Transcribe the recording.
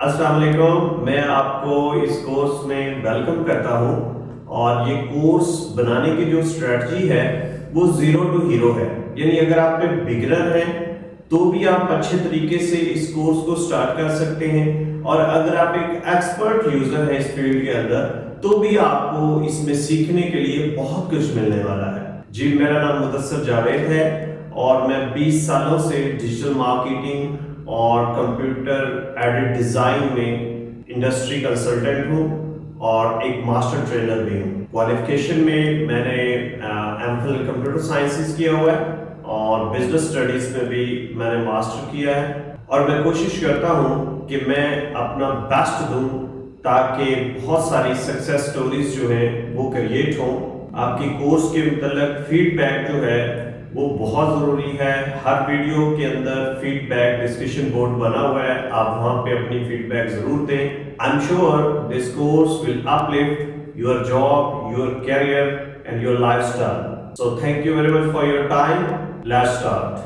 السلام علیکم، میں آپ کو اس کورس میں ویلکم کرتا ہوں اور یہ کورس بنانے کی جو اسٹریٹجی ہے وہ زیرو ٹو ہیرو ہے. یعنی اگر آپ ایک بگنر ہیں تو بھی آپ اچھے طریقے سے اس کورس کو سٹارٹ کر سکتے ہیں، اور اگر آپ ایک ایکسپرٹ یوزر ہیں اس فیلڈ کے اندر تو بھی آپ کو اس میں سیکھنے کے لیے بہت کچھ ملنے والا ہے. جی، میرا نام مدثر جاوید ہے اور میں 20 سالوں سے ڈیجیٹل مارکیٹنگ اور کمپیوٹر ایڈٹ ڈیزائن میں انڈسٹری کنسلٹنٹ ہوں اور ایک ماسٹر ٹرینر بھی ہوں. کوالیفیکیشن میں نے ایم فل کمپیوٹر سائنسز کیا ہوا ہے اور بزنس اسٹڈیز میں بھی میں نے ماسٹر کیا ہے، اور میں کوشش کرتا ہوں کہ میں اپنا بیسٹ دوں تاکہ بہت ساری سکسیس سٹوریز جو ہیں وہ کریٹ ہوں. آپ کی کورس کے متعلق فیڈ بیک جو ہے وہ بہت ضروری ہے. ہر ویڈیو کے اندر فیڈ بیک ڈسکشن بورڈ بنا ہوا ہے، آپ وہاں پہ اپنی فیڈ بیک ضرور دیں. I am sure this course will uplift your job, your career and your lifestyle. So thank you very much for your time. Let's start.